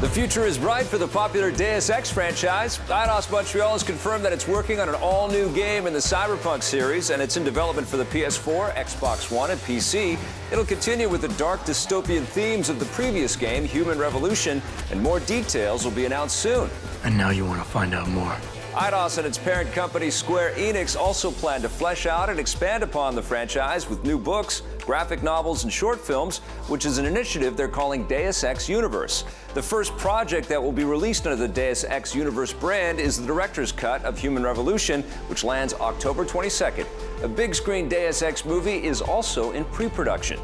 The future is bright for the popular Deus Ex franchise. Eidos Montreal has confirmed that it's working on an all-new game in the Cyberpunk series, and it's in development for the PS4, Xbox One, and PC. It'll continue with the dark dystopian themes of the previous game, Human Revolution, and more details will be announced soon. And now you want to find out more. Eidos and its parent company Square Enix also plan to flesh out and expand upon the franchise with new books, graphic novels, and short films, which is an initiative they're calling Deus Ex Universe. The first project that will be released under the Deus Ex Universe brand is the director's cut of Human Revolution, which lands October 22nd. A big-screen Deus Ex movie is also in pre-production.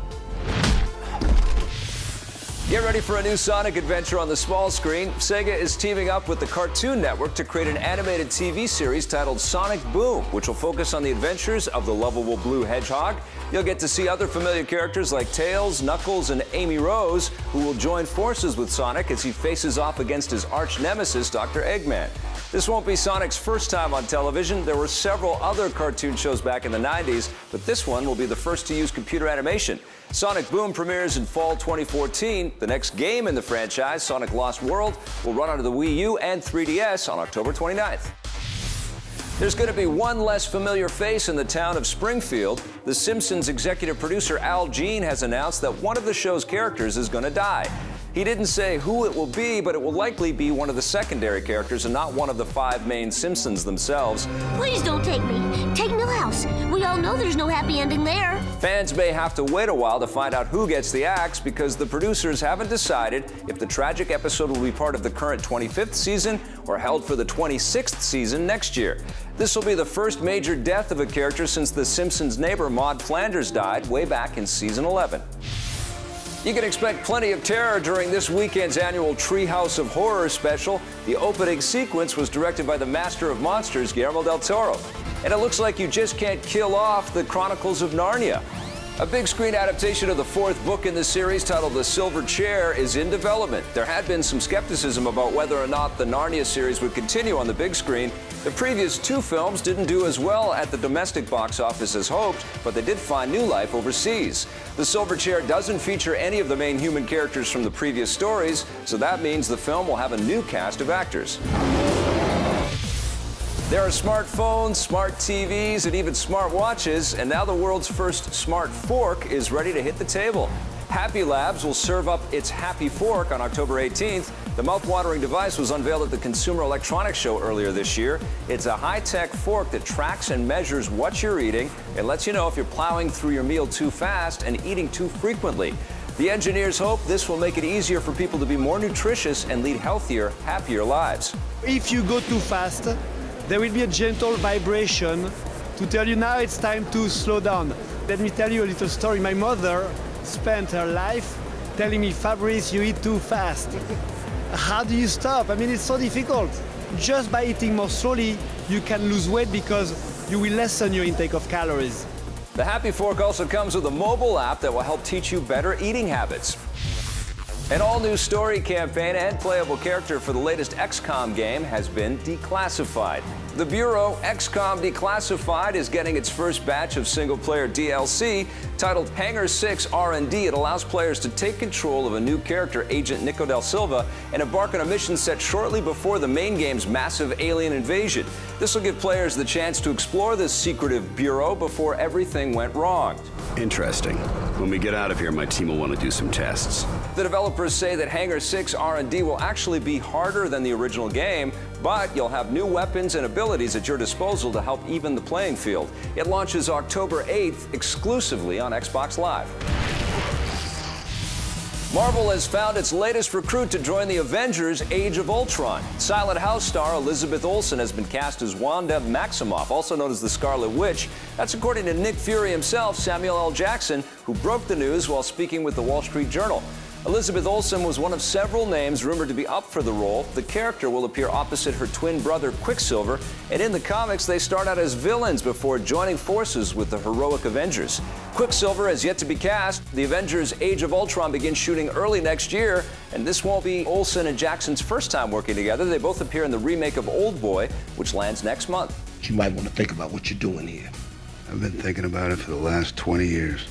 Get ready for a new Sonic adventure on the small screen. Sega is teaming up with the Cartoon Network to create an animated TV series titled Sonic Boom, which will focus on the adventures of the lovable blue hedgehog. You'll get to see other familiar characters like Tails, Knuckles, and Amy Rose, who will join forces with Sonic as he faces off against his arch nemesis, Dr. Eggman. This won't be Sonic's first time on television. There were several other cartoon shows back in the 90s, but this one will be the first to use computer animation. Sonic Boom premieres in fall 2014. The next game in the franchise, Sonic Lost World, will run onto the Wii U and 3DS on October 29th. There's going to be one less familiar face in the town of Springfield. The Simpsons executive producer Al Jean has announced that one of the show's characters is going to die. He didn't say who it will be, but it will likely be one of the secondary characters and not one of the 5 main Simpsons themselves. Please don't take me. Take Millhouse. We all know there's no happy ending there. Fans may have to wait a while to find out who gets the axe because the producers haven't decided if the tragic episode will be part of the current 25th season or held for the 26th season next year. This will be the first major death of a character since the Simpsons' neighbor Maude Flanders died way back in season 11. You can expect plenty of terror during this weekend's annual Treehouse of Horror special. The opening sequence was directed by the master of monsters, Guillermo del Toro. And it looks like you just can't kill off the Chronicles of Narnia. A big screen adaptation of the 4th book in the series, titled The Silver Chair, is in development. There had been some skepticism about whether or not the Narnia series would continue on the big screen. The previous 2 films didn't do as well at the domestic box office as hoped, but they did find new life overseas. The Silver Chair doesn't feature any of the main human characters from the previous stories, so that means the film will have a new cast of actors. There are smartphones, smart TVs, and even smart watches, and now the world's first smart fork is ready to hit the table. Happy Labs will serve up its Happy Fork on October 18th. The mouth-watering device was unveiled at the Consumer Electronics Show earlier this year. It's a high-tech fork that tracks and measures what you're eating and lets you know if you're plowing through your meal too fast and eating too frequently. The engineers hope this will make it easier for people to be more nutritious and lead healthier, happier lives. If you go too fast, there will be a gentle vibration to tell you now it's time to slow down. Let me tell you a little story. My mother spent her life telling me, Fabrice, you eat too fast. How do you stop? I mean, it's so difficult. Just by eating more slowly, you can lose weight because you will lessen your intake of calories. The Happy Fork also comes with a mobile app that will help teach you better eating habits. An all-new story campaign and playable character for the latest XCOM game has been declassified. The Bureau, XCOM Declassified, is getting its first batch of single-player DLC titled Hangar 6 R&D. It allows players to take control of a new character, Agent Nico Del Silva, and embark on a mission set shortly before the main game's massive alien invasion. This will give players the chance to explore this secretive bureau before everything went wrong. Interesting. When we get out of here, my team will want to do some tests. The developers say that Hangar 6 R&D will actually be harder than the original game, but you'll have new weapons and abilities at your disposal to help even the playing field. It launches October 8th exclusively on Xbox Live. Marvel has found its latest recruit to join the Avengers Age of Ultron. Silent House star Elizabeth Olsen has been cast as Wanda Maximoff, also known as the Scarlet Witch. That's according to Nick Fury himself, Samuel L. Jackson, who broke the news while speaking with the Wall Street Journal. Elizabeth Olsen was one of several names rumored to be up for the role. The character will appear opposite her twin brother Quicksilver, and in the comics they start out as villains before joining forces with the heroic Avengers. Quicksilver has yet to be cast. The Avengers Age of Ultron begins shooting early next year, and this won't be Olsen and Jackson's first time working together. They both appear in the remake of Old Boy, which lands next month. You might want to think about what you're doing here. I've been thinking about it for the last 20 years.